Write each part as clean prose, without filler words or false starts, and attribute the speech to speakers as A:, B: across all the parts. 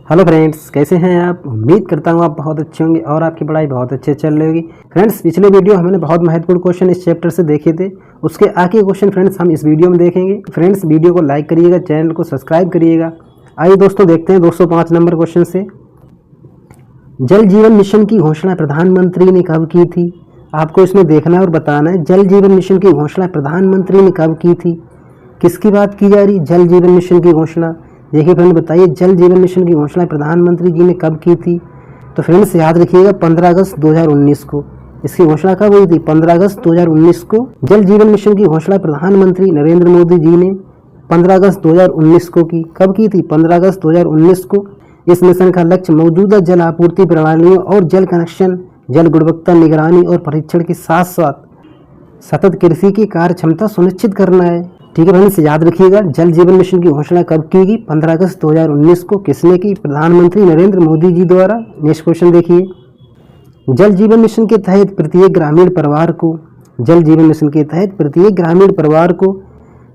A: Hello friends, कैसे हैं आप। उम्मीद करता हूँ आप बहुत अच्छे होंगे और आपकी पढ़ाई बहुत अच्छे चल रही होगी। फ्रेंड्स, पिछले वीडियो हमने बहुत महत्वपूर्ण क्वेश्चन इस चैप्टर से देखे थे। उसके आगे क्वेश्चन फ्रेंड्स हम इस वीडियो में देखेंगे। फ्रेंड्स, वीडियो को लाइक करिएगा, चैनल को सब्सक्राइब करिएगा। आइए दोस्तों, देखते हैं 205 नंबर क्वेश्चन से। जल जीवन मिशन की घोषणा प्रधानमंत्री ने कब की थी। आपको इसमें देखना और बताना है जल जीवन मिशन की घोषणा प्रधानमंत्री ने कब की थी। किसकी बात की जा रही, जल जीवन मिशन की घोषणा। देखिए फ्रेंड, बताइए जल जीवन मिशन की घोषणा प्रधानमंत्री जी ने कब की थी। तो फ्रेंड्स याद रखिएगा 15 अगस्त 2019 को इसकी घोषणा कब हुई थी। 15 अगस्त 2019 को जल जीवन मिशन की घोषणा प्रधानमंत्री नरेंद्र मोदी जी ने 15 अगस्त 2019 को की। कब की थी, 15 अगस्त 2019 को। इस मिशन का लक्ष्य मौजूदा जल आपूर्ति प्रणालियों और जल कनेक्शन, जल गुणवत्ता निगरानी और परीक्षण के साथ साथ सतत कृषि की कार्य क्षमता सुनिश्चित करना है। ठीक है फ्रेंड्स, याद रखिएगा जल जीवन मिशन की घोषणा कब की गई, 15 अगस्त 2019 को। किसने की, प्रधानमंत्री नरेंद्र मोदी जी द्वारा। नेक्स्ट क्वेश्चन देखिए। जल जीवन मिशन के तहत प्रत्येक ग्रामीण परिवार को, जल जीवन मिशन के तहत प्रत्येक ग्रामीण परिवार को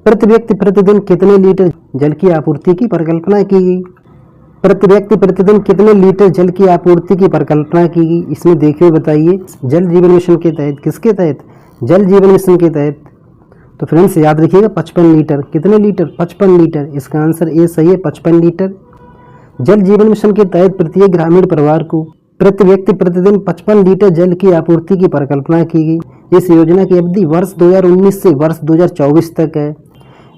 A: प्रति व्यक्ति प्रतिदिन कितने लीटर जल की आपूर्ति की परिकल्पना की गई। प्रति व्यक्ति प्रतिदिन कितने लीटर जल की आपूर्ति की परिकल्पना की गई। इसमें देखिए, बताइए जल जीवन मिशन के तहत। किसके तहत, जल जीवन मिशन के तहत। तो फ्रेंड्स याद रखिएगा 55 लीटर। कितने लीटर, 55 लीटर। इसका आंसर ए सही है, 55 लीटर। जल जीवन मिशन के तहत प्रत्येक ग्रामीण परिवार को प्रति व्यक्ति प्रतिदिन 55 लीटर जल की आपूर्ति की परिकल्पना की गई। इस योजना की अवधि वर्ष 2019 से वर्ष 2024 तक है।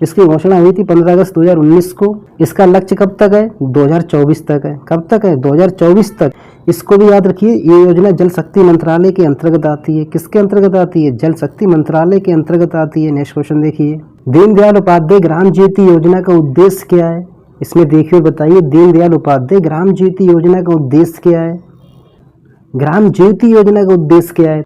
A: इसकी घोषणा हुई थी 15 अगस्त 2019 को। इसका लक्ष्य कब तक है, 2024 तक है। कब तक है, 2024 तक। इसको भी याद रखिए, ये योजना जल शक्ति मंत्रालय के अंतर्गत आती है। किसके अंतर्गत आती है, जल शक्ति मंत्रालय के अंतर्गत आती है। नेक्स्ट क्वेश्चन देखिए। दीनदयाल उपाध्याय ग्राम ज्योति योजना का उद्देश्य क्या है। इसमें देखिए, बताइए दीनदयाल उपाध्याय ग्राम ज्योति योजना का उद्देश्य क्या है। ग्राम ज्योति योजना का उद्देश्य क्या है।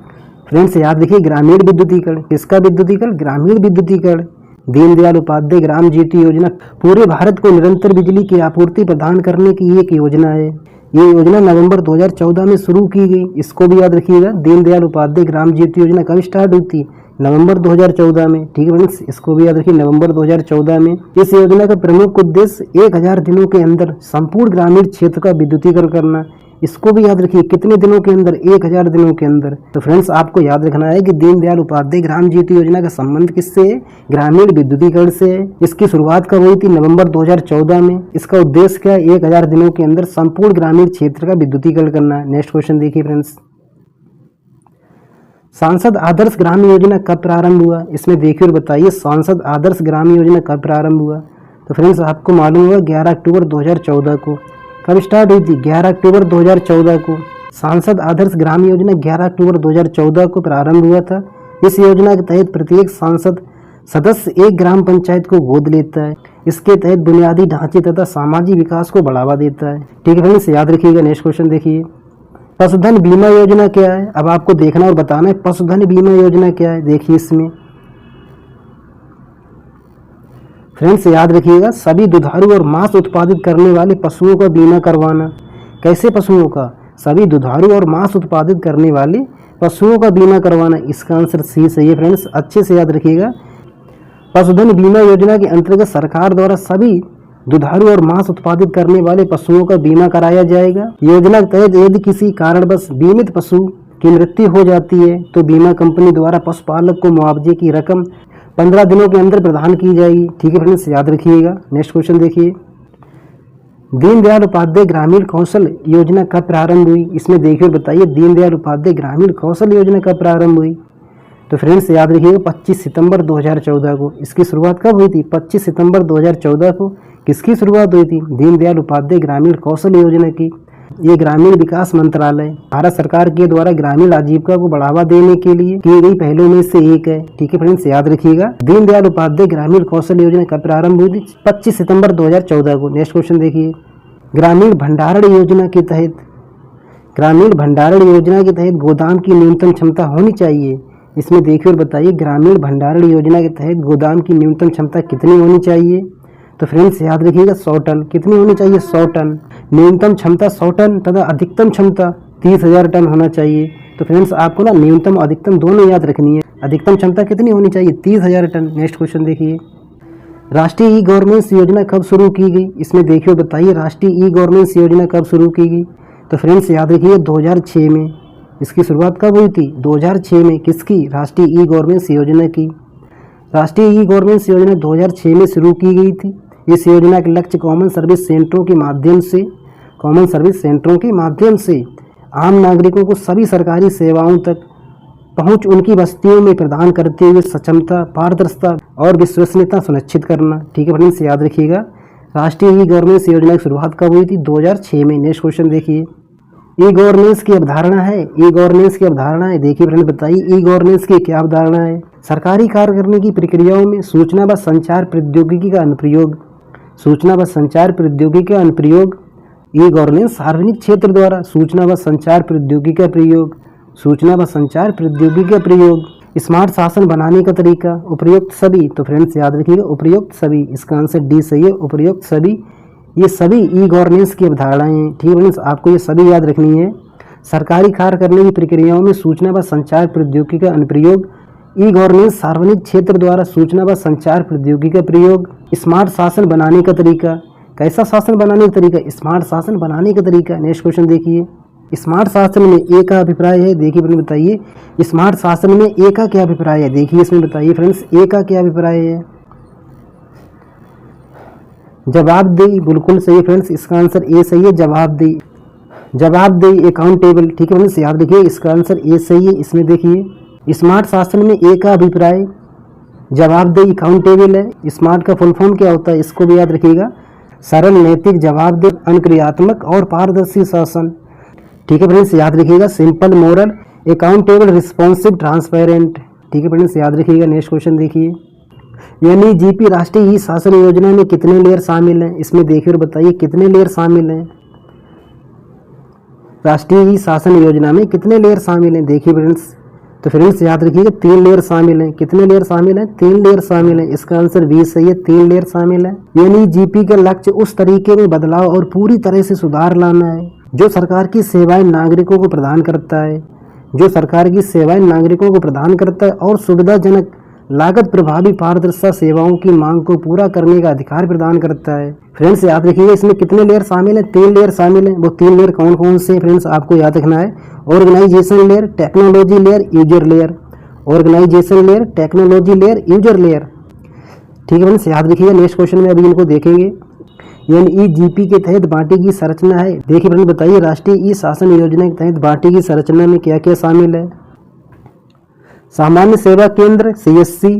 A: फ्रेंड्स याद रखिए, ग्रामीण विद्युतीकरण। किसका विद्युतीकरण, ग्रामीण विद्युतीकरण। दीनदयाल उपाध्याय ग्राम ज्योति योजना पूरे भारत को निरंतर बिजली की आपूर्ति प्रदान करने की एक योजना है। ये योजना नवंबर 2014 में शुरू की गई। इसको भी याद रखिएगा, दीनदयाल उपाध्याय ग्राम ज्योति योजना कब स्टार्ट हुई थी, नवंबर 2014 में। ठीक है फ्रेंड्स, इसको भी याद रखिए, नवंबर 2014 में। इस योजना का प्रमुख उद्देश्य 1000 दिनों के अंदर संपूर्ण ग्रामीण क्षेत्र का विद्युतीकरण करना। इसको भी याद रखिए, कितने दिनों के अंदर, 1000 दिनों के अंदर। तो फ्रेंड्स आपको याद रखना है कि दीनदयाल उपाध्याय ग्राम ज्योति योजना का संबंध किससे है, ग्रामीण विद्युतीकरण से है। इसकी शुरुआत कब हुई थी, नवंबर 2014 में। इसका उद्देश्य क्या है, 1000 दिनों के अंदर संपूर्ण ग्रामीण क्षेत्र का विद्युतीकरण करना। नेक्स्ट क्वेश्चन देखिए फ्रेंड्स। सांसद आदर्श ग्राम योजना कब प्रारंभ हुआ। इसमें देखिए और बताइए सांसद आदर्श ग्राम योजना कब प्रारंभ हुआ। तो फ्रेंड्स आपको मालूम होगा 11 अक्टूबर 2014 को। कब स्टार्ट हुई थी, 11 अक्टूबर 2014 को। सांसद आदर्श ग्राम योजना 11 अक्टूबर 2014 को प्रारंभ हुआ था। इस योजना के तहत प्रत्येक सांसद सदस्य एक ग्राम पंचायत को गोद लेता है। इसके तहत बुनियादी ढांचे तथा सामाजिक विकास को बढ़ावा देता है। ठीक है फ्रेंड्स, याद रखिएगा। नेक्स्ट क्वेश्चन देखिए। पशुधन बीमा योजना क्या है। अब आपको देखना और बताना है पशुधन बीमा योजना क्या है। देखिए इसमें फ्रेंड्स याद रखिएगा, सभी दुधारू और मांस उत्पादित करने वाले पशुओं का बीमा करवाना। कैसे पशुओं का, सभी दुधारू और मांस उत्पादित करने वाले पशुओं का बीमा करवाना। इसका आंसर सी सही है फ्रेंड्स, अच्छे से याद रखिएगा। पशुधन बीमा योजना के अंतर्गत सरकार द्वारा सभी दुधारू और मांस उत्पादित करने वाले पशुओं का बीमा कराया जाएगा। योजना के तहत यदि किसी कारणवश बीमित पशु की मृत्यु हो जाती है तो बीमा कंपनी द्वारा पशुपालक को मुआवजे की रकम 15 दिनों के अंदर प्रदान की जाएगी। ठीक है फ्रेंड्स, याद रखिएगा। नेक्स्ट क्वेश्चन देखिए। दीनदयाल उपाध्याय ग्रामीण कौशल योजना कब प्रारंभ हुई। इसमें देखिए और बताइए दीनदयाल उपाध्याय ग्रामीण कौशल योजना कब प्रारंभ हुई। तो फ्रेंड्स याद रखिएगा 25 सितंबर 2014 को। इसकी शुरुआत कब हुई थी, 25 सितंबर 2014 को। किसकी शुरुआत हुई थी, दीनदयाल उपाध्याय ग्रामीण कौशल योजना की। ये ग्रामीण विकास मंत्रालय भारत सरकार के द्वारा ग्रामीण आजीविका को बढ़ावा देने के लिए की गई पहलों में से एक है। ठीक है फ्रेंड्स, याद रखिएगा। दीनदयाल उपाध्याय ग्रामीण कौशल योजना कब प्रारंभ हुई थी, 25 सितंबर 2014 को। नेक्स्ट क्वेश्चन देखिए। ग्रामीण भंडारण योजना के तहत, ग्रामीण भंडारण योजना के तहत गोदाम की न्यूनतम क्षमता होनी चाहिए। इसमें देखिए और बताइए ग्रामीण भंडारण योजना के तहत गोदाम की न्यूनतम क्षमता कितनी होनी चाहिए। तो फ्रेंड्स याद रखिएगा 100 टन। कितनी होनी चाहिए, 100 टन। न्यूनतम क्षमता 100 टन तथा अधिकतम क्षमता 30,000 टन होना चाहिए। तो फ्रेंड्स आपको ना न्यूनतम अधिकतम दोनों याद रखनी है। अधिकतम क्षमता कितनी होनी चाहिए, 30,000 टन। नेक्स्ट क्वेश्चन देखिए। राष्ट्रीय ई गवर्नेंस योजना कब शुरू की गई, इसमें देखिए और बताइए राष्ट्रीय ई गवर्नेंस योजना कब शुरू की गई। तो फ्रेंड्स याद रखिए 2006 में। इसकी शुरुआत कब हुई थी? 2006 में। किसकी? राष्ट्रीय ई गवर्नेंस योजना की। राष्ट्रीय ई गवर्नेंस योजना 2006 में शुरू की गई थी। इस योजना का लक्ष्य कॉमन सर्विस सेंटरों के माध्यम से आम नागरिकों को सभी सरकारी सेवाओं तक पहुंच उनकी बस्तियों में प्रदान करते हुए सक्षमता, पारदर्शिता और विश्वसनीयता सुनिश्चित करना। ठीक है फ्रेंड्स, याद रखिएगा राष्ट्रीय ई गवर्नेंस योजना की शुरुआत कब हुई थी? 2006 में। नेक्स्ट क्वेश्चन देखिए, ई गवर्नेंस की अवधारणा है। ई गवर्नेंस की अवधारणा है, देखिए फ्रेंड बताइए ई गवर्नेंस की क्या अवधारणा है। सरकारी कार्य करने की प्रक्रियाओं में सूचना व संचार प्रौद्योगिकी का अनुप्रयोग। सूचना व संचार प्रौद्योगिकी का अनुप्रयोग। ई गवर्नेंस सार्वजनिक क्षेत्र द्वारा सूचना व संचार प्रौद्योगिकी का प्रयोग। सूचना व संचार प्रौद्योगिकी का प्रयोग। स्मार्ट शासन बनाने का तरीका। उपयुक्त सभी। तो फ्रेंड्स याद रखिएगा उपयुक्त सभी, इसका आंसर डी सही है। उपयुक्त सभी, ये सभी ई गवर्नेंस की अवधारणाएं हैं। ठीक है फ्रेंड्स, आपको ये सभी याद रखनी है। सरकारी कार्य करने की प्रक्रियाओं में सूचना व संचार प्रौद्योगिकी का अनुप्रयोग। ई गवर्नेंस सार्वजनिक क्षेत्र द्वारा सूचना व संचार प्रौद्योगिकी का प्रयोग। स्मार्ट शासन बनाने का तरीका। कैसा शासन बनाने का तरीका? स्मार्ट शासन बनाने का तरीका। नेक्स्ट क्वेश्चन देखिए, स्मार्ट शासन में ए का अभिप्राय है। देखिए फ्रेंड बताइए स्मार्ट शासन में ए का क्या अभिप्राय है। देखिए इसमें बताइए फ्रेंड्स ए का क्या अभिप्राय है। जवाबदेही, बिल्कुल सही है फ्रेंड्स, इसका आंसर ए सही है। जवाबदेही अकाउंटेबल। ठीक है फ्रेंड्स, याद रखिए इसका आंसर ए सही है। इसमें देखिए स्मार्ट शासन में ए का अभिप्राय जवाबदेही अकाउंटेबल है। स्मार्ट का फुल फॉर्म क्या होता है, इसको भी याद रखिएगा। सरल, नैतिक, जवाबदेह, अनुक्रियात्मक और पारदर्शी शासन। ठीक है फ्रेंड्स, याद रखिएगा simple, moral, accountable, responsive, transparent. ठीक है फ्रेंड्स, याद रखिएगा। नेक्स्ट क्वेश्चन देखिए, NEGP राष्ट्रीय ई शासन योजना में कितने लेयर शामिल हैं। इसमें देखिए और बताइए कितने लेयर शामिल हैं। राष्ट्रीय ई शासन योजना में कितने लेयर शामिल हैं। देखिए फ्रेंड्स, तो फ्रेंड्स याद रखिएगा 3 लेयर शामिल हैं। कितने लेयर शामिल हैं? 3 लेयर शामिल हैं। इसका आंसर बी सही है, 3 लेयर शामिल है। NEGP का लक्ष्य उस तरीके में बदलाव और पूरी तरह से सुधार लाना है जो सरकार की सेवाएं नागरिकों को प्रदान करता है। और सुविधाजनक, लागत प्रभावी, पारदर्शिता सेवाओं की मांग को पूरा करने का अधिकार प्रदान करता है। फ्रेंड्स याद रखिएगा इसमें कितने लेयर शामिल हैं? 3 लेयर शामिल हैं। वो 3 लेयर कौन कौन से हैं फ्रेंड्स आपको याद रखना है। Organisation layer, technology layer, user layer. Organisation layer, technology layer, user layer. ठीक है फ्रेंड्स, याद रखिएगा। नेक्स्ट क्वेश्चन में अभी इनको देखेंगे। NEGP के तहत बाटी की संरचना है। देखिए फ्रेंड्स बताइए राष्ट्रीय ई शासन योजना के तहत बाटी की संरचना में क्या क्या शामिल है। सामान्य सेवा केंद्र CSC,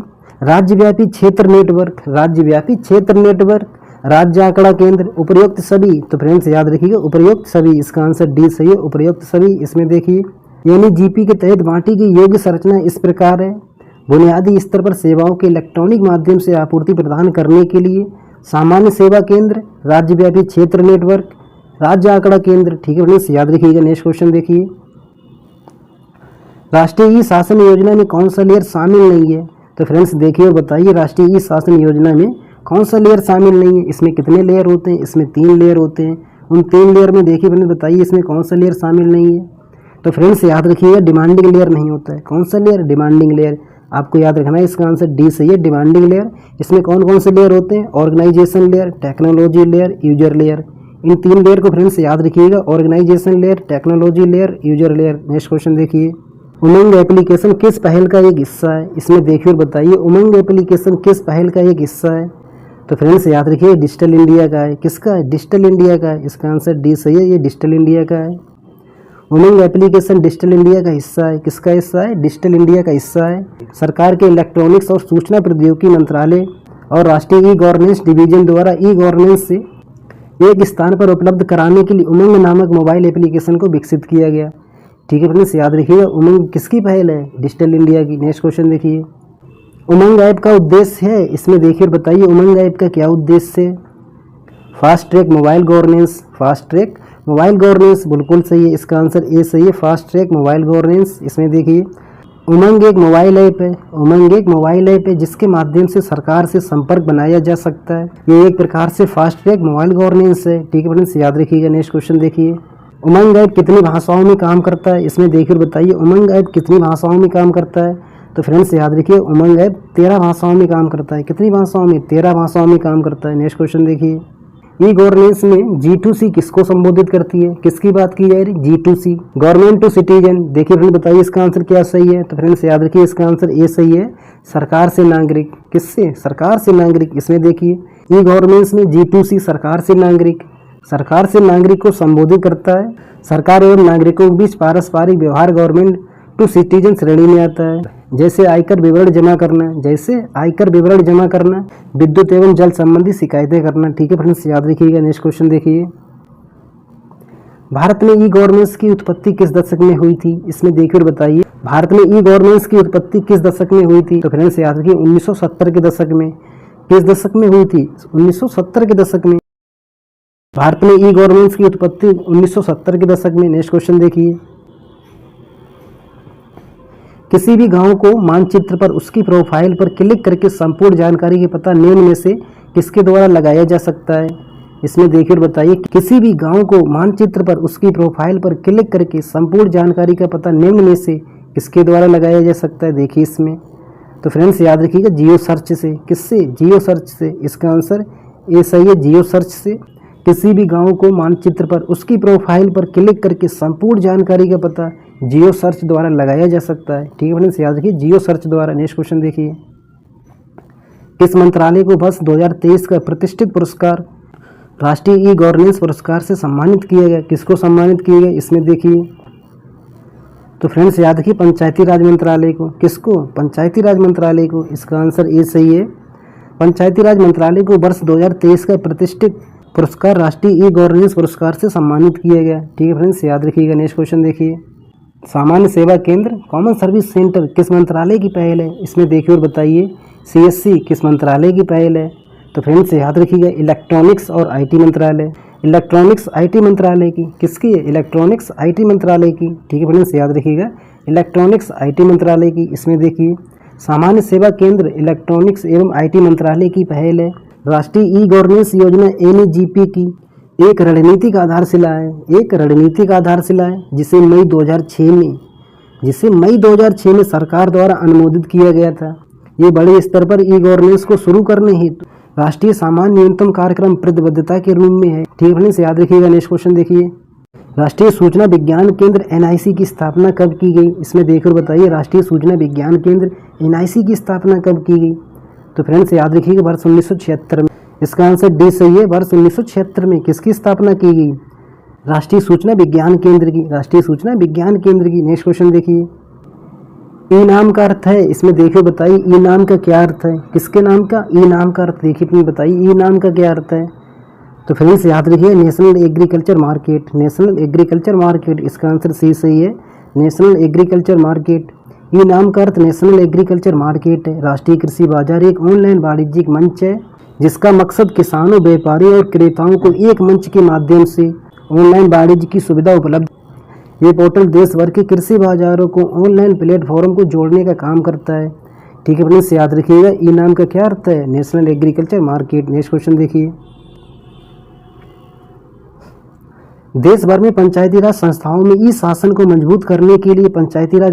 A: राज्यव्यापी क्षेत्र नेटवर्क, राज्य आंकड़ा केंद्र, उपयुक्त सभी। तो फ्रेंड्स याद रखिएगा उपयुक्त सभी, इसका आंसर डी सही है। उपयुक्त सभी। इसमें देखिए NEGP के तहत बाटी की योग्य संरचना इस प्रकार है। बुनियादी स्तर पर सेवाओं के इलेक्ट्रॉनिक माध्यम से आपूर्ति प्रदान करने के लिए सामान्य सेवा केंद्र, राज्यव्यापी क्षेत्र नेटवर्क, राज्य आंकड़ा केंद्र। ठीक है फ्रेंड्स, याद रखिएगा। नेक्स्ट क्वेश्चन देखिए, राष्ट्रीय ई शासन योजना में कौन सा लेयर शामिल नहीं है। तो फ्रेंड्स देखिए और बताइए राष्ट्रीय ई शासन योजना में कौन सा लेयर शामिल नहीं है। इसमें कितने लेयर होते हैं? इसमें 3 लेयर होते हैं। उन 3 लेयर में देखिए फ्रेंड्स बताइए इसमें कौन सा लेयर शामिल नहीं है। तो फ्रेंड्स याद रखिएगा डिमांडिंग लेयर नहीं होता है। कौन सा लेयर? Demanding layer. आपको याद रखना है, इसका आंसर डी सही है, डिमांडिंग लेयर। इसमें कौन कौन से लेयर होते हैं? Organisation layer, technology layer, user layer. इन 3 लेयर को फ्रेंड्स याद रखिएगा, organisation layer, technology layer, user layer. Next question देखिए, उमंग एप्लीकेशन किस पहल का एक हिस्सा है। इसमें देखिए और बताइए उमंग एप्लीकेशन किस पहल का एक हिस्सा है। तो फ्रेंड्स याद रखिए डिजिटल इंडिया का है। किसका है? डिजिटल इंडिया का है। इसका आंसर डी सही है, ये डिजिटल इंडिया का है। उमंग एप्लीकेशन डिजिटल इंडिया का हिस्सा है। किसका हिस्सा है? डिजिटल इंडिया का हिस्सा है। सरकार के इलेक्ट्रॉनिक्स और सूचना प्रौद्योगिकी मंत्रालय और राष्ट्रीय ई गवर्नेंस डिवीजन द्वारा ई गवर्नेंस से एक स्थान पर उपलब्ध कराने के लिए उमंग नामक मोबाइल एप्लीकेशन को विकसित किया गया। ठीक है फ्रेंड्स, याद रखिएगा उमंग किसकी पहल है? डिजिटल इंडिया की। नेक्स्ट क्वेश्चन देखिए, उमंग ऐप का उद्देश्य है। इसमें देखिए बताइए उमंग ऐप का क्या उद्देश्य है। Fast track mobile governance. Fast track mobile governance बिल्कुल सही है, इसका आंसर ए सही है, फास्ट ट्रैक मोबाइल गवर्नेंस। इसमें देखिए उमंग एक मोबाइल ऐप है। उमंग एक मोबाइल ऐप है जिसके माध्यम से सरकार से संपर्क बनाया जा सकता है। ये एक प्रकार से फास्ट ट्रैक मोबाइल गवर्नेंस है। ठीक है फ्रेंड्स, याद रखिएगा। नेक्स्ट क्वेश्चन देखिए, उमंग ऐप कितनी भाषाओं में काम करता है। इसमें देखिए बताइए उमंग ऐप कितनी भाषाओं में काम करता है। तो फ्रेंड्स याद रखिए उमंग ऐप 13 भाषाओं में काम करता है। कितनी भाषाओं में? 13 भाषाओं में काम करता है। नेक्स्ट क्वेश्चन देखिए, ई गवर्नेंस में G2C किसको संबोधित करती है? किसकी बात की जा रही? G2C, government to citizen. देखिए फ्रेंड बताइए इसका आंसर क्या सही है? तो फ्रेंड्स याद रखिए इसका आंसर ए सही है, सरकार से नागरिक। किससे? सरकार से नागरिक। इसमें देखिए ई गवर्नेंस में G2C सरकार से नागरिक, सरकार से नागरिक को संबोधित करता है। सरकार एवं नागरिकों के बीच पारस्परिक व्यवहार गवर्नमेंट टू सिटीजन श्रेणी में आता है। जैसे आयकर विवरण जमा करना, जैसे आयकर विवरण जमा करना, विद्युत एवं जल संबंधी शिकायतें करना। ठीक है फ्रेंड्स याद रखिएगा। नेक्स्ट क्वेश्चन देखिए, भारत में ई गवर्नेंस की उत्पत्ति किस दशक में हुई थी? इसमें देखिए और बताइए भारत में ई गवर्नेंस की उत्पत्ति किस दशक में हुई थी? तो फ्रेंड्स याद रखिए 1970 के दशक में। किस दशक में हुई थी? 1970 के दशक में भारत में ई गवर्नेंस की उत्पत्ति 1970 के दशक में। नेक्स्ट क्वेश्चन देखिए, किसी भी गांव को मानचित्र पर उसकी प्रोफाइल पर क्लिक करके संपूर्ण जानकारी का पता निम्न में से किसके द्वारा लगाया जा सकता है? इसमें देखिए और बताइए किसी भी गांव को मानचित्र पर उसकी प्रोफाइल पर क्लिक करके संपूर्ण जानकारी का पता निम्न में से किसके द्वारा लगाया जा सकता है? देखिए इसमें तो फ्रेंड्स याद रखिएगा जियो सर्च से। किससे? जियो सर्च से। इसका आंसर ए सही है, जियो सर्च से। किसी भी गांव को मानचित्र पर उसकी प्रोफाइल पर क्लिक करके संपूर्ण जानकारी का पता जियो सर्च द्वारा लगाया जा सकता है। ठीक है फ्रेंड्स याद रखिए जियो सर्च द्वारा। नेक्स्ट क्वेश्चन देखिए, किस मंत्रालय को वर्ष 2023 का प्रतिष्ठित पुरस्कार राष्ट्रीय ई गवर्नेंस पुरस्कार से सम्मानित किया गया? किसको सम्मानित किया गया? इसमें देखिए तो फ्रेंड्स याद रखिए पंचायती राज मंत्रालय को। किसको? पंचायती राज मंत्रालय को। इसका आंसर ए सही है, पंचायती राज मंत्रालय को वर्ष 2023 का प्रतिष्ठित पुरस्कार राष्ट्रीय ई गवर्नेंस पुरस्कार से सम्मानित किया गया। ठीक है फ्रेंड्स याद रखिएगा। नेक्स्ट क्वेश्चन देखिए, सामान्य सेवा केंद्र कॉमन सर्विस सेंटर किस मंत्रालय की पहल है? इसमें देखिए और बताइए CSC किस मंत्रालय की पहल है? तो फ्रेंड्स याद रखिएगा इलेक्ट्रॉनिक्स और IT मंत्रालय। इलेक्ट्रॉनिक्स IT मंत्रालय की। किसकी है? इलेक्ट्रॉनिक्स IT मंत्रालय की। ठीक है फ्रेंड्स याद रखिएगा इलेक्ट्रॉनिक्स IT मंत्रालय की। इसमें देखिए सामान्य सेवा केंद्र इलेक्ट्रॉनिक्स एवं IT मंत्रालय की पहल है। राष्ट्रीय ई गवर्नेंस योजना NEGP की एक रणनीतिक आधारशिला है, एक रणनीतिक आधारशिला है जिसे मई 2006 में सरकार द्वारा अनुमोदित किया गया था। ये बड़े स्तर पर ई गवर्नेंस को शुरू करने हेतु राष्ट्रीय सामान्य न्यूनतम कार्यक्रम प्रतिबद्धता के रूप में है। ठीक है फ्रेंड्स याद रखिएगा। नेक्स्ट क्वेश्चन देखिए, राष्ट्रीय सूचना विज्ञान केंद्र NIC की स्थापना कब की गई? इसमें देखकर बताइए राष्ट्रीय सूचना विज्ञान केंद्र NIC की स्थापना कब की गई? तो फ्रेंड्स याद रखिएगा वर्ष 1976 में। इसका आंसर डी सही है, वर्ष 1976 में। किसकी स्थापना की गई? राष्ट्रीय सूचना विज्ञान केंद्र की, राष्ट्रीय सूचना विज्ञान केंद्र की। नेक्स्ट क्वेश्चन देखिए, ई नाम का अर्थ है। इसमें देखिए बताइए ई नाम का क्या अर्थ है? किसके नाम का? ई नाम का अर्थ देखिए अपनी बताइए ई नाम का क्या अर्थ है? तो फ्रेंड्स याद रखिए national agriculture market, national agriculture market. इसका आंसर सी सही है, नेशनल एग्रीकल्चर मार्केट। ई नाम का अर्थ नेशनल एग्रीकल्चर मार्केट है। राष्ट्रीय कृषि बाजार एक ऑनलाइन वाणिज्यिक मंच है जिसका मकसद किसानों, व्यापारियों और क्रेताओं को एक मंच के माध्यम से ऑनलाइन वाणिज्य की सुविधा उपलब्ध। ये पोर्टल देश भर के कृषि बाजारों को ऑनलाइन प्लेटफॉर्म को जोड़ने का काम करता है। ठीक है फ्रेंड्स याद रखिएगा ई नाम का क्या अर्थ है? National agriculture market. Next question देखिए, देश भर में पंचायती राज संस्थाओं में ई शासन को मजबूत करने के लिए पंचायती राज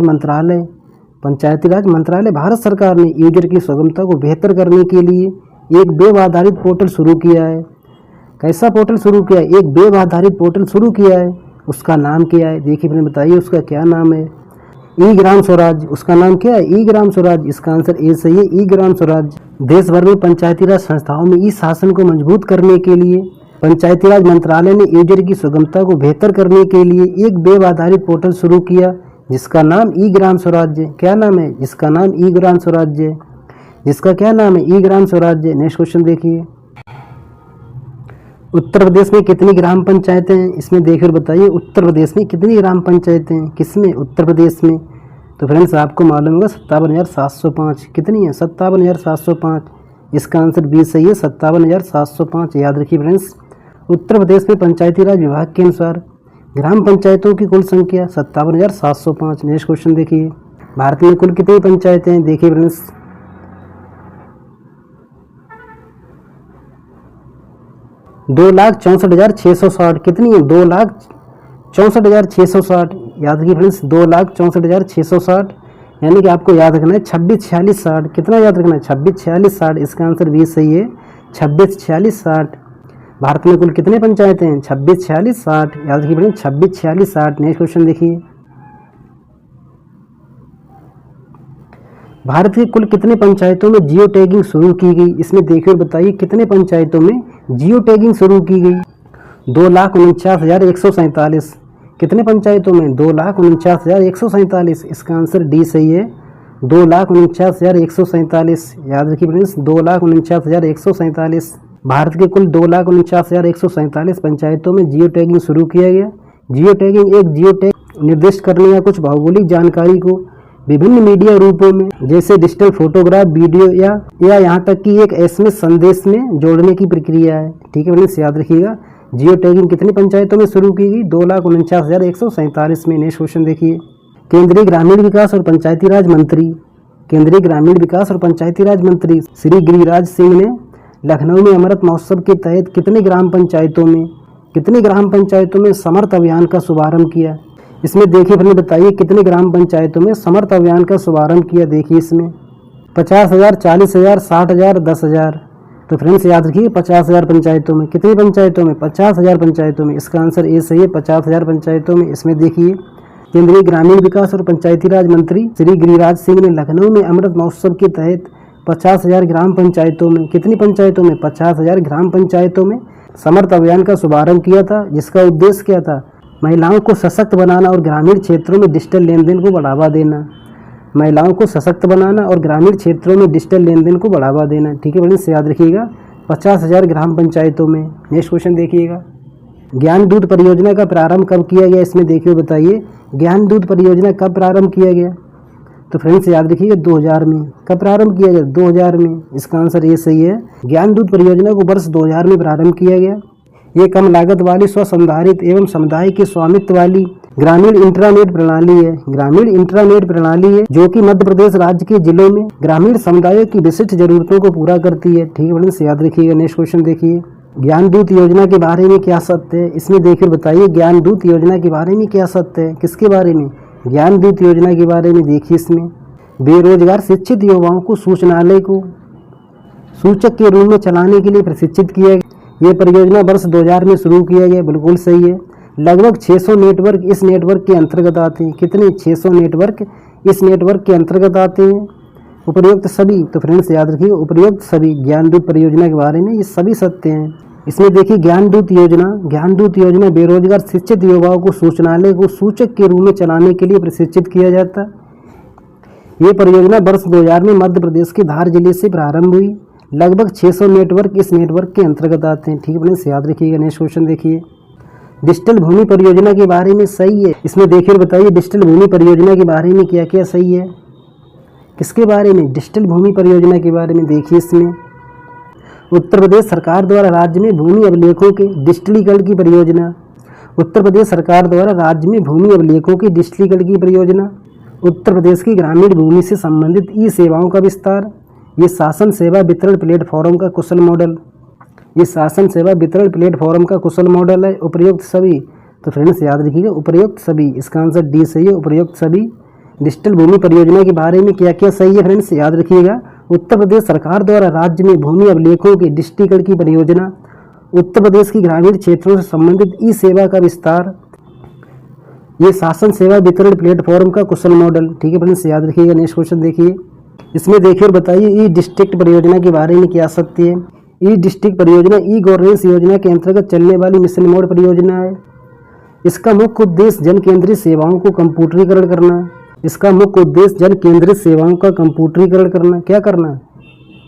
A: मंत्रालय भारत सरकार ने यूजर की सुगमता को बेहतर करने के लिए एक वेब आधारित पोर्टल शुरू किया है। कैसा पोर्टल शुरू किया है? एक वेब आधारित पोर्टल शुरू किया है। उसका नाम क्या है? देखिए मैंने बताइए उसका क्या नाम है? ई ग्राम स्वराज। उसका नाम क्या है? ई ग्राम स्वराज। इसका आंसर ए सही है, ई ग्राम स्वराज। देश भर में पंचायती राज संस्थाओं में ई शासन को मजबूत करने के लिए पंचायती राज मंत्रालय ने यूजर की सुगमता को बेहतर करने के लिए एक वेब आधारित पोर्टल शुरू किया जिसका नाम ई ग्राम स्वराज्य। क्या नाम है? जिसका नाम ई ग्राम स्वराज्य। जिसका क्या नाम है? ई ग्राम स्वराज्य। नेक्स्ट क्वेश्चन देखिए, उत्तर प्रदेश में कितनी ग्राम पंचायतें हैं? इसमें देखकर बताइए उत्तर प्रदेश में कितनी ग्राम पंचायतें हैं? किसमें? उत्तर प्रदेश में। तो फ्रेंड्स आपको मालूम होगा 57,705। कितनी है? 57,705। इसका आंसर बी सही है, 57,705। याद रखिए फ्रेंड्स उत्तर प्रदेश में पंचायती राज विभाग के अनुसार ग्राम पंचायतों की कुल संख्या 57,705। नेक्स्ट क्वेश्चन देखिए, भारत में कुल कितनी पंचायतें हैं? देखिए फ्रेंड्स 2,64,660। कितनी है? 2,64,660। याद रखिए फ्रेंड्स 2,64,660। यानी कि आपको याद रखना है 26, 46, 60। कितना याद रखना है? 26, 46, 60। इसका आंसर बी सही है, 26, 46, 60। भारत में कुल कितने पंचायतें हैं? 26, 46, 60। याद रखिए बेटा, 26, 46, 60। नेक्स्ट क्वेश्चन देखिए, भारत की कुल कितने पंचायतों में जियो टैगिंग शुरू की गई? इसमें देखिए और बताइए कितने पंचायतों में जियो टैगिंग शुरू की गई? 2,49,147। कितने पंचायतों में? 2,49,147। इसका आंसर डी सही है, 2,49,147। याद रखिए फ्रेंड्स, 2,49,147। भारत के कुल 2,49,147 पंचायतों में जियो टैगिंग शुरू किया गया। जियो टैगिंग एक जियो टैग निर्दिष्ट करने या कुछ भौगोलिक जानकारी को विभिन्न मीडिया रूपों में जैसे डिजिटल फोटोग्राफ, वीडियो या यहाँ तक कि एक एसएमएस संदेश में जोड़ने की प्रक्रिया है। ठीक है फ्रेंड्स, याद रखिएगा। जियो टैगिंग कितनी पंचायतों में शुरू की गई? 2,49,147 में। नेक्स्ट क्वेश्चन देखिए, केंद्रीय ग्रामीण विकास और पंचायती राज मंत्री, केंद्रीय ग्रामीण विकास और पंचायती राज मंत्री श्री गिरिराज सिंह ने लखनऊ में अमृत महोत्सव के तहत कितने ग्राम पंचायतों में समर्थ अभियान का शुभारंभ किया? इसमें देखिए फिर बताइए कितने ग्राम पंचायतों में समर्थ अभियान का शुभारंभ किया? देखिए इसमें 50,000, 40,000, 60,000, 10,000। तो फ्रेंड्स याद रखिए 50,000 पंचायतों में। कितनी पंचायतों में? 50,000 पंचायतों में। इसका आंसर ए सही है, 50,000 पंचायतों में। इसमें देखिए, केंद्रीय ग्रामीण विकास और पंचायती राज मंत्री श्री गिरिराज सिंह ने लखनऊ में अमृत महोत्सव के तहत 50,000 ग्राम पंचायतों में, कितनी पंचायतों में? 50,000 ग्राम पंचायतों में समर्थ अभियान का शुभारंभ किया था, जिसका उद्देश्य क्या था? महिलाओं को सशक्त बनाना और ग्रामीण क्षेत्रों में डिजिटल लेन देन को बढ़ावा देना। महिलाओं को सशक्त बनाना और ग्रामीण क्षेत्रों में डिजिटल लेन देन को बढ़ावा देना। ठीक है फ्रेंड्स, याद रखिएगा 50,000 ग्राम पंचायतों में। नेक्स्ट क्वेश्चन देखिएगा, ज्ञान दूत परियोजना का प्रारंभ कब किया गया? इसमें देखिए बताइए, ज्ञान दूत परियोजना कब प्रारंभ किया गया? तो फ्रेंड्स याद रखिएगा 2000 में। कब प्रारंभ किया गया? 2000 में। इसका आंसर ये सही है, ज्ञान दूत परियोजना को वर्ष 2000 में प्रारंभ किया गया। ये कम लागत वाली स्वसंधारित एवं समुदाय के स्वामित्व वाली ग्रामीण इंट्रानेट प्रणाली है। ग्रामीण इंट्रानेट प्रणाली है जो कि मध्य प्रदेश राज्य के जिलों में ग्रामीण समुदायों की विशिष्ट जरूरतों को पूरा करती है। ठीक है फ्रेंड्स, याद रखिएगा। नेक्स्ट क्वेश्चन देखिए, ज्ञान दूत योजना के बारे में क्या सत्य है? इसमें देखिए बताइए, ज्ञान दूत योजना के बारे में क्या सत्य है? किसके बारे में? ज्ञान दूत योजना के बारे में। देखिए इसमें बेरोजगार शिक्षित युवाओं को सूचनालय को सूचक के रूप में चलाने के लिए प्रशिक्षित किया गया। ये परियोजना वर्ष 2000 में शुरू किया गया। बिल्कुल सही है। लगभग 600 नेटवर्क इस नेटवर्क के अंतर्गत आते हैं। कितने? 600 नेटवर्क इस नेटवर्क के अंतर्गत आते हैं। उपयुक्त सभी, तो फ्रेंड्स याद रखिए उपयुक्त सभी ज्ञान दूत परियोजना के बारे में ये सभी सत्य हैं। इसमें देखिए ज्ञान दूत योजना बेरोजगार शिक्षित युवाओं को सूचनालय को सूचक के रूप में चलाने के लिए प्रशिक्षित किया जाता है। ये परियोजना वर्ष 2000 में मध्य प्रदेश के धार जिले से प्रारंभ हुई। लगभग 600 नेटवर्क इस नेटवर्क के अंतर्गत आते हैं। ठीक है फ्रेंड्स, याद रखिएगा। नेक्स्ट क्वेश्चन देखिए, डिजिटल भूमि परियोजना के बारे में सही है। इसमें देखिए बताइए डिजिटल भूमि परियोजना के बारे में क्या क्या सही है? किसके बारे में? डिजिटल भूमि परियोजना के बारे में। देखिए इसमें उत्तर प्रदेश सरकार द्वारा राज्य में भूमि अभिलेखों के डिजिटलीकरण की परियोजना। उत्तर प्रदेश सरकार द्वारा राज्य में भूमि अभिलेखों की डिजिटलीकरण की परियोजना। उत्तर प्रदेश की ग्रामीण भूमि से संबंधित ई सेवाओं का विस्तार। ये शासन सेवा वितरण प्लेटफॉर्म का कुशल मॉडल। ये शासन सेवा वितरण प्लेटफॉर्म का कुशल मॉडल है। उपयुक्त सभी, तो फ्रेंड्स याद रखिएगा उपयुक्त सभी। इसका आंसर डी सही है, उपयुक्त सभी। डिजिटल भूमि परियोजना के बारे में क्या क्या सही है फ्रेंड्स? याद रखिएगा उत्तर प्रदेश सरकार द्वारा राज्य में भूमि अभिलेखों के डिजिटलीकरण की परियोजना। उत्तर प्रदेश की ग्रामीण क्षेत्रों से संबंधित ई सेवा का विस्तार। ये शासन सेवा वितरण प्लेटफॉर्म का कुशल मॉडल। ठीक है फ्रेंड्स, याद रखिएगा। नेक्स्ट क्वेश्चन देखिए, इसमें देखिए और बताइए ई डिस्ट्रिक्ट परियोजना के बारे में क्या सत्य है? ई डिस्ट्रिक्ट परियोजना ई गवर्नेंस योजना के अंतर्गत चलने वाली मिशन मोड परियोजना है। इसका मुख्य उद्देश्य जन केंद्रित सेवाओं को कंप्यूटरीकरण करना है। इसका मुख्य उद्देश्य जन केंद्रित सेवाओं का कंप्यूटरीकरण करना। क्या करना?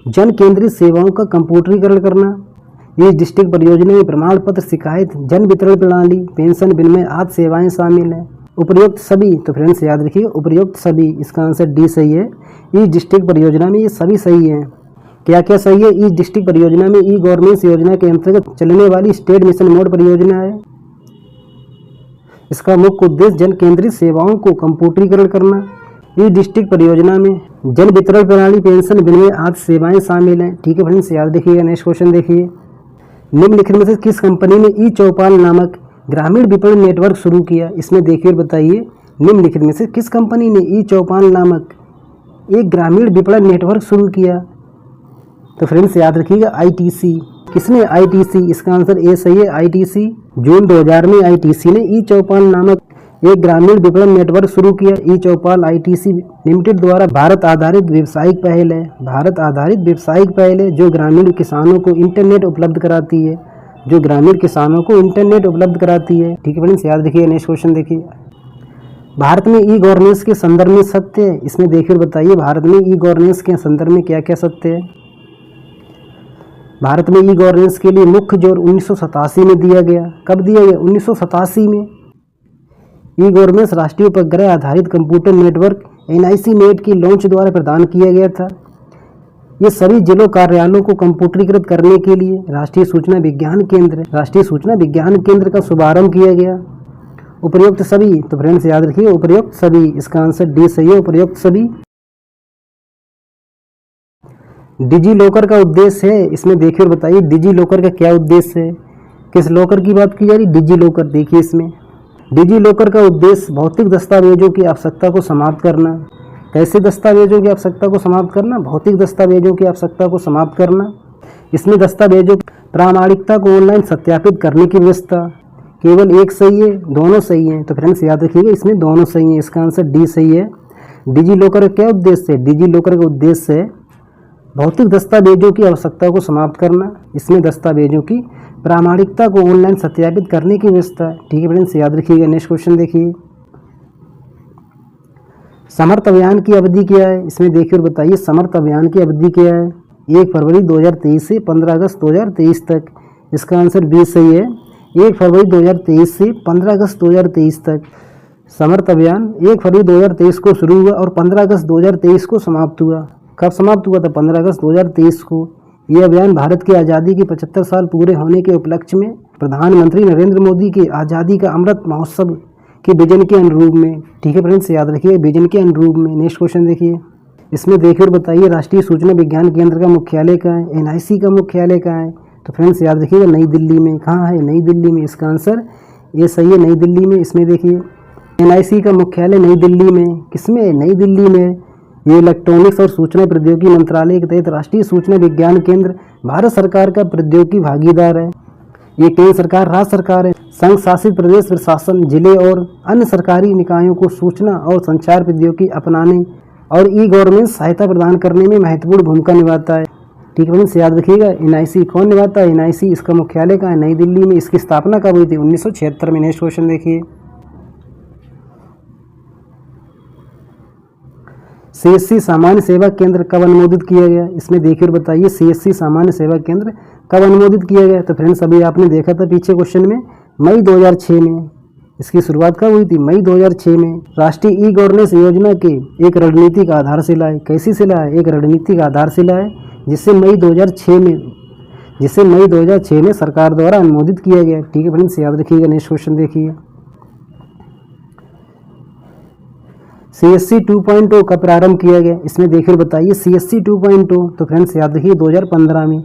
A: जन केंद्रित सेवाओं का कंप्यूटरीकरण करना। इस डिस्ट्रिक्ट परियोजना में प्रमाण पत्र, शिकायत, जन वितरण प्रणाली, पेंशन विनिमय आदि सेवाएं शामिल हैं। उपयुक्त सभी, तो फ्रेंड्स याद रखिए उपयुक्त सभी। इसका आंसर डी सही है। इस डिस्ट्रिक्ट परियोजना में ये सभी सही हैं। क्या क्या सही है? इस डिस्ट्रिक्ट परियोजना में ई गवर्नेंस योजना के अंतर्गत चलने वाली स्टेट मिशन मोड परियोजना है। इसका मुख्य उद्देश्य जन केंद्रित सेवाओं को कंप्यूटरीकरण करना। इस डिस्ट्रिक्ट परियोजना में जन वितरण प्रणाली, पेंशन विनिमय आदि सेवाएं शामिल हैं। ठीक है फ्रेंड्स, याद रखिएगा। नेक्स्ट क्वेश्चन देखिए, निम्नलिखित में से किस कंपनी ने ई चौपाल नामक ग्रामीण विपणन नेटवर्क शुरू किया? इसमें देखिए और बताइए निम्नलिखित में से किस कंपनी ने ई चौपाल नामक एक ग्रामीण विपणन नेटवर्क शुरू किया? तो फ्रेंड्स याद रखिएगा ITC। किसने? ITC। इसका आंसर ए सही है, ITC। जून 2000 में ITC ने ई चौपाल नामक एक ग्रामीण विपणन नेटवर्क शुरू किया। ई चौपाल ITC लिमिटेड द्वारा भारत आधारित व्यावसायिक पहल है। भारत आधारित व्यावसायिक पहल है जो ग्रामीण किसानों को इंटरनेट उपलब्ध कराती है। जो ग्रामीण किसानों को इंटरनेट उपलब्ध कराती है। ठीक है फ्रेंड्स, याद रखिए। नेक्स्ट क्वेश्चन देखिए, भारत में ई गवर्नेंस के संदर्भ में सत्य है? इसमें देखिए और बताइए भारत में ई गवर्नेंस के संदर्भ में क्या क्या सत्य है। भारत में ई गवर्नेंस के लिए मुख्य जोर 1987 में दिया गया। कब दिया गया? 1987 में। ई गवर्नेंस राष्ट्रीय उपग्रह आधारित कंप्यूटर नेटवर्क NIC नेट की लॉन्च द्वारा प्रदान किया गया था। ये सभी जिलों कार्यालयों को कंप्यूटरीकृत करने के लिए राष्ट्रीय सूचना विज्ञान केंद्र का शुभारंभ किया गया। उपयुक्त सभी, तो फ्रेंड्स याद रखिए उपयुक्त सभी। इसका आंसर डी सही है, उपयुक्त सभी। डिजी लॉकर का उद्देश्य है? इसमें देखिए और बताइए डिजी लॉकर का क्या उद्देश्य है। किस लॉकर की बात की जा रही? Digi locker. देखिए इसमें डिजी लॉकर का उद्देश्य भौतिक दस्तावेजों की आवश्यकता को समाप्त करना। कैसे दस्तावेजों की आवश्यकता को समाप्त करना? भौतिक दस्तावेजों की आवश्यकता को समाप्त करना। इसमें दस्तावेजों की प्रामाणिकता को ऑनलाइन सत्यापित करने की व्यवस्था। केवल एक सही है, दोनों सही हैं? तो फ्रेंड्स याद रखिएगा इसमें दोनों सही हैं। इसका आंसर डी सही है। डिजी लॉकर का क्या उद्देश्य है? डिजी लॉकर का उद्देश्य है भौतिक दस्तावेजों की आवश्यकता को समाप्त करना। इसमें दस्तावेजों की प्रामाणिकता को ऑनलाइन सत्यापित करने की व्यवस्था है। ठीक है फ्रेंड्स, याद रखिएगा। नेक्स्ट क्वेश्चन देखिए, समर्थ अभियान की अवधि क्या है? इसमें देखिए और बताइए समर्थ अभियान की अवधि क्या है? 1 फरवरी 2023 से 15 अगस्त 2023 तक। इसका आंसर बी सही है। 1 फरवरी 2023 से 15 अगस्त 2023 तक समर्थ अभियान 1 फरवरी 2023 को शुरू हुआ और 15 अगस्त 2023 को समाप्त हुआ। कब समाप्त हुआ था? 15 अगस्त 2023 को। यह अभियान भारत की आज़ादी के 75 साल पूरे होने के उपलक्ष्य में प्रधानमंत्री नरेंद्र मोदी के आज़ादी का अमृत महोत्सव के विजन के अनुरूप में। ठीक है फ्रेंड्स, याद रखिए विजन के अनुरूप में। नेक्स्ट क्वेश्चन देखिए, इसमें देखिए और बताइए राष्ट्रीय सूचना विज्ञान केंद्र का मुख्यालय कहाँ है? NIC का मुख्यालय कहाँ है? तो फ्रेंड्स याद रखिएगा नई दिल्ली में। कहाँ है? नई दिल्ली में। इसका आंसर ये सही है, नई दिल्ली में। इसमें देखिए NIC का मुख्यालय नई दिल्ली में। किसमें? नई दिल्ली में। ये इलेक्ट्रॉनिक्स और सूचना प्रौद्योगिकी मंत्रालय के तहत राष्ट्रीय सूचना विज्ञान केंद्र भारत सरकार का प्रौद्योगिकी भागीदार है। ये केंद्र सरकार, राज्य सरकार है, संघ शासित प्रदेश प्रशासन, जिले और अन्य सरकारी निकायों को सूचना और संचार प्रौद्योगिकी अपनाने और ई गवर्नेंस सहायता प्रदान करने में महत्वपूर्ण भूमिका निभाता है। ठीक है फ्रेंड्स, याद रखिएगा NIC कौन निभाता है? NIC। इसका मुख्यालय कहाँ है? नई दिल्ली में। इसकी स्थापना कब हुई थी? 1976 में। नेक्स्ट क्वेश्चन देखिए, CSC सामान्य सेवा केंद्र कब अनुमोदित किया गया? इसमें देखिए और बताइए CSC सामान्य सेवा केंद्र कब अनुमोदित किया गया? तो फ्रेंड्स अभी आपने देखा था पीछे क्वेश्चन में, मई 2006 में। इसकी शुरुआत कब हुई थी? मई 2006 में। राष्ट्रीय ई गवर्नेंस योजना के एक रणनीतिक आधारशिला है। कैसी शिला है? एक रणनीतिक आधारशिला है जिसे मई 2006 में सरकार द्वारा अनुमोदित किया गया। ठीक है फ्रेंड्स, याद रखिएगा। नेक्स्ट क्वेश्चन देखिए, CSC 2.0 का प्रारंभ किया गया? इसमें देखिए बताइए CSC 2.0। तो फ्रेंड्स याद रखिए 2015 में।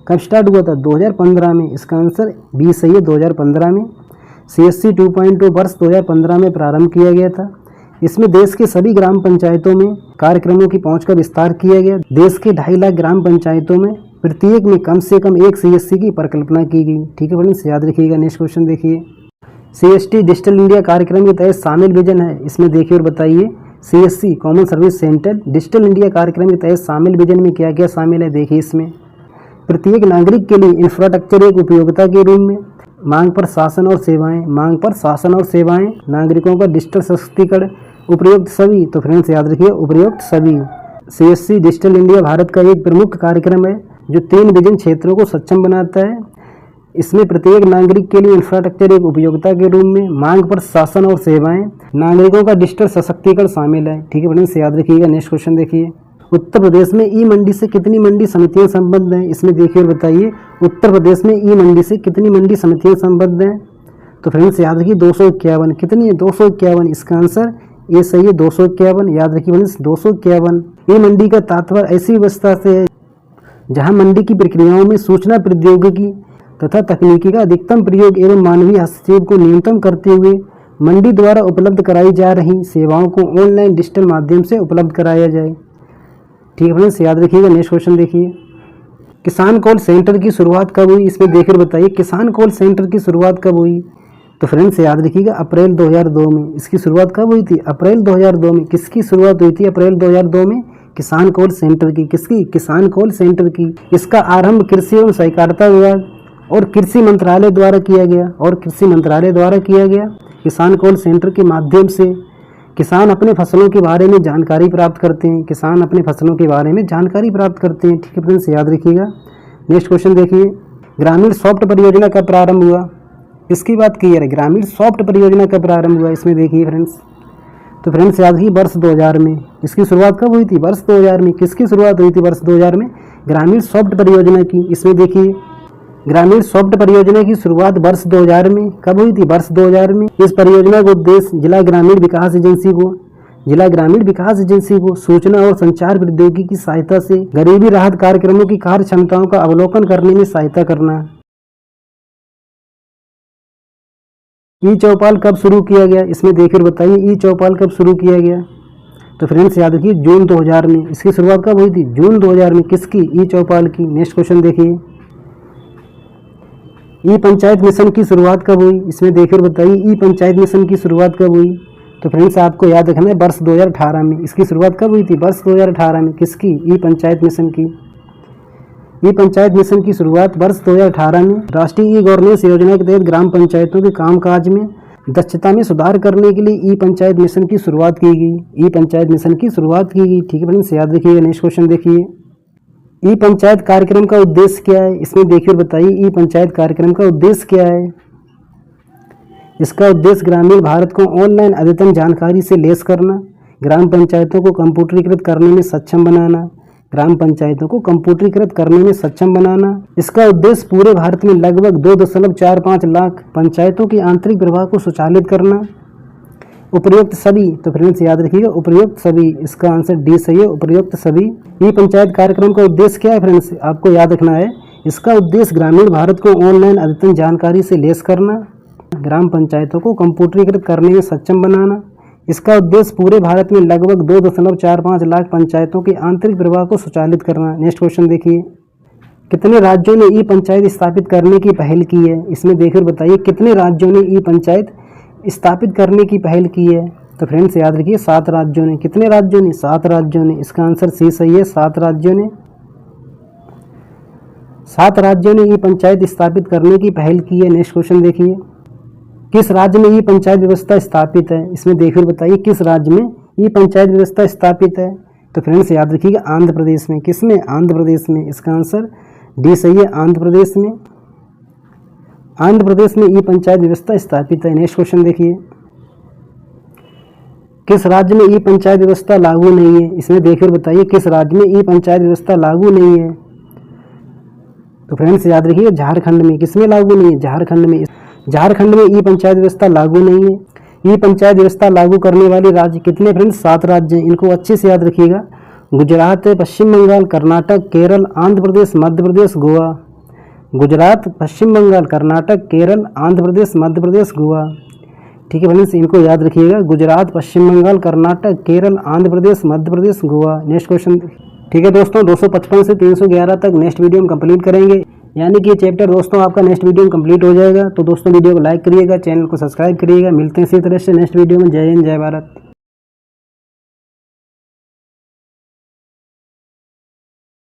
A: कब स्टार्ट हुआ था? 2015 में। इसका आंसर बी सही है, 2015 में। CSC 2.0 वर्ष 2015 में प्रारंभ किया गया था। इसमें देश के सभी ग्राम पंचायतों में कार्यक्रमों की पहुंच का विस्तार किया गया। देश के 2.5 लाख ग्राम पंचायतों में प्रत्येक में कम से कम एक CSC की परिकल्पना की गई। ठीक है फ्रेंड्स, याद रखिएगा। नेक्स्ट क्वेश्चन देखिए, CST डिजिटल इंडिया कार्यक्रम के तहत शामिल विजन है? इसमें देखिए और बताइए CSC common service centre digital India कार्यक्रम के तहत शामिल विजन में क्या क्या शामिल है? देखिए इसमें प्रत्येक नागरिक के लिए इंफ्रास्ट्रक्चर एक उपयोगिता के रूप में, मांग पर शासन और सेवाएं, नागरिकों का डिजिटल सशक्तिकरण, उपयुक्त सभी। तो फ्रेंड्स याद रखिए उपयुक्त सभी। CSC डिजिटल इंडिया भारत का एक प्रमुख कार्यक्रम है जो 3 विभिन्न क्षेत्रों को सक्षम बनाता है। इसमें प्रत्येक नागरिक के लिए इंफ्रास्ट्रक्चर एक उपयोगिता के रूप में, मांग पर शासन और सेवाएं, नागरिकों का डिजिटल सशक्तिकरण शामिल है। ठीक है फ्रेंड्स, याद रखिएगा। नेक्स्ट क्वेश्चन देखिए, उत्तर प्रदेश में ई मंडी से कितनी मंडी समितियां संबद्ध हैं? इसमें देखिए और बताइए उत्तर प्रदेश में ई मंडी से कितनी मंडी समितियां संबद्ध हैं? तो फ्रेंड्स याद रखिए 251। कितनी है? 251। इसका आंसर ये सही है, 251। याद रखिए फ्रेंड्स 251। ई मंडी का तात्पर्य ऐसी व्यवस्था से है जहां मंडी की प्रक्रियाओं में सूचना प्रौद्योगिकी तथा तकनीकी का अधिकतम प्रयोग एवं मानवीय हस्तक्षेप को न्यूनतम करते हुए मंडी द्वारा उपलब्ध कराई जा रही सेवाओं को ऑनलाइन डिजिटल माध्यम से उपलब्ध कराया जाए। ठीक है फ्रेंड्स, याद रखिएगा। नेक्स्ट क्वेश्चन देखिए, किसान कॉल सेंटर की शुरुआत कब हुई, इसमें देखकर बताइए किसान कॉल सेंटर की शुरुआत कब हुई। तो फ्रेंड्स याद रखिएगा अप्रैल 2002 में। इसकी शुरुआत कब हुई थी? अप्रैल 2002 में। किसकी शुरुआत हुई थी अप्रैल 2002 में? किसान कॉल सेंटर की। किसकी? किसान कॉल सेंटर की। इसका आरंभ कृषि एवं सहकारिता विभाग और कृषि मंत्रालय द्वारा किया गया। किसान कॉल सेंटर के माध्यम से किसान अपने फसलों के बारे में जानकारी प्राप्त करते हैं। ठीक है फ्रेंड्स, याद रखिएगा। नेक्स्ट क्वेश्चन देखिए, ग्रामीण सॉफ्ट परियोजना कब प्रारंभ हुआ? इसकी बात क्लियर है। ग्रामीण सॉफ्ट परियोजना कब प्रारंभ हुआ, इसमें देखिए फ्रेंड्स। तो फ्रेंड्स याद रखिए वर्ष 2000 में। इसकी शुरुआत कब हुई थी? वर्ष 2000 में। किसकी शुरुआत हुई थी वर्ष 2000 में? ग्रामीण सॉफ्ट परियोजना की। इसमें देखिए ग्रामीण सॉफ्ट परियोजना की शुरुआत वर्ष 2000 में। कब हुई थी? वर्ष 2000 में। इस परियोजना का उद्देश्य जिला ग्रामीण विकास एजेंसी को सूचना और संचार प्रौद्योगिकी की सहायता से गरीबी राहत कार्यक्रमों की कार्य क्षमताओं का अवलोकन करने में सहायता करना। ई चौपाल कब शुरू किया गया, इसमें देखकर बताइए ई चौपाल कब शुरू किया गया। तो फ्रेंड्स याद रखिए जून 2000 में। इसकी शुरुआत कब हुई थी? जून 2000 में। किसकी? ई चौपाल की। नेक्स्ट क्वेश्चन देखिए, ई पंचायत मिशन की शुरुआत कब हुई, इसमें देखकर बताइए ई पंचायत मिशन की शुरुआत कब हुई। तो फ्रेंड्स आपको याद रखना है वर्ष 2018 में। इसकी शुरुआत कब हुई थी? वर्ष 2018 में। किसकी? ई पंचायत मिशन की। ई पंचायत मिशन की शुरुआत वर्ष 2018 में राष्ट्रीय ई गवर्नेंस योजना के तहत ग्राम पंचायतों के कामकाज में दक्षता में सुधार करने के लिए ई पंचायत मिशन की शुरुआत की गई। ठीक है फ्रेंड्स, याद रखिएगा। नेक्स्ट क्वेश्चन देखिए, ई पंचायत कार्यक्रम का उद्देश्य क्या है, इसमें देखिए बताइए ई पंचायत कार्यक्रम का उद्देश्य क्या है। इसका उद्देश्य ग्रामीण भारत को ऑनलाइन अद्यतन जानकारी से लैस करना, ग्राम पंचायतों को कंप्यूटरीकृत करने में सक्षम बनाना। इसका उद्देश्य पूरे भारत में लगभग 2.45 लाख पंचायतों की आंतरिक प्रवाह को स्वचालित करना। उपयुक्त सभी। तो फ्रेंड्स याद रखिएगा उपयुक्त सभी। इसका आंसर डी सही है, उपयुक्त सभी। ई पंचायत कार्यक्रम का उद्देश्य क्या है फ्रेंड्स, आपको याद रखना है। इसका उद्देश्य ग्रामीण भारत को ऑनलाइन अद्यतन जानकारी से लैस करना, ग्राम पंचायतों को कंप्यूटरीकृत करने में सक्षम बनाना। इसका उद्देश्य पूरे भारत में लगभग 2.45 लाख पंचायतों के आंतरिक प्रवाह को स्वचालित करना। नेक्स्ट क्वेश्चन देखिए, कितने राज्यों ने ई पंचायत स्थापित करने की पहल की है, इसमें देखकर बताइए कितने राज्यों ने ई पंचायत स्थापित करने की पहल की है। तो फ्रेंड्स याद रखिए 7 राज्यों ने। कितने राज्यों ने? 7 राज्यों ने। इसका आंसर सी सही है, 7 राज्यों ने। 7 राज्यों ने ई पंचायत स्थापित करने की पहल की है। नेक्स्ट क्वेश्चन देखिए, किस राज्य में ई पंचायत व्यवस्था स्थापित है, इसमें देखकर बताइए किस राज्य में ई पंचायत व्यवस्था स्थापित है। तो फ्रेंड्स याद रखिएगा आंध्र प्रदेश में। किसमें? आंध्र प्रदेश में। इसका आंसर डी सही है, आंध्र प्रदेश में। आंध्र प्रदेश में ई पंचायत व्यवस्था स्थापित है। नेक्स्ट क्वेश्चन देखिए, किस राज्य में ई पंचायत व्यवस्था लागू नहीं है, इसमें देखकर बताइए किस राज्य में ई पंचायत व्यवस्था लागू नहीं है। तो फ्रेंड्स याद रखिए झारखंड में। किसमें लागू नहीं है? झारखंड में। झारखंड में ई पंचायत व्यवस्था लागू नहीं है। ई पंचायत व्यवस्था लागू करने वाले राज्य कितने फ्रेंड्स? 7 राज्य हैं। इनको अच्छे से याद रखिएगा। गुजरात, पश्चिम बंगाल, कर्नाटक, केरल, आंध्र प्रदेश, मध्य प्रदेश, गोवा। गुजरात, पश्चिम बंगाल, कर्नाटक, केरल, आंध्र प्रदेश, मध्य प्रदेश, गोवा। ठीक है फ्रेंड्स, इनको याद रखिएगा। गुजरात, पश्चिम बंगाल, कर्नाटक, केरल, आंध्र प्रदेश, मध्य प्रदेश, गोवा। Next question. ठीक है दोस्तों, 255 से 311 तक नेक्स्ट वीडियो में कंप्लीट करेंगे, यानी कि चैप्टर दोस्तों आपका नेक्स्ट वीडियो में कंप्लीट हो जाएगा। तो दोस्तों वीडियो को लाइक करिएगा, चैनल को सब्सक्राइब करिएगा। मिलते हैं इसी तरह से नेक्स्ट वीडियो में। जय हिंद, जय भारत।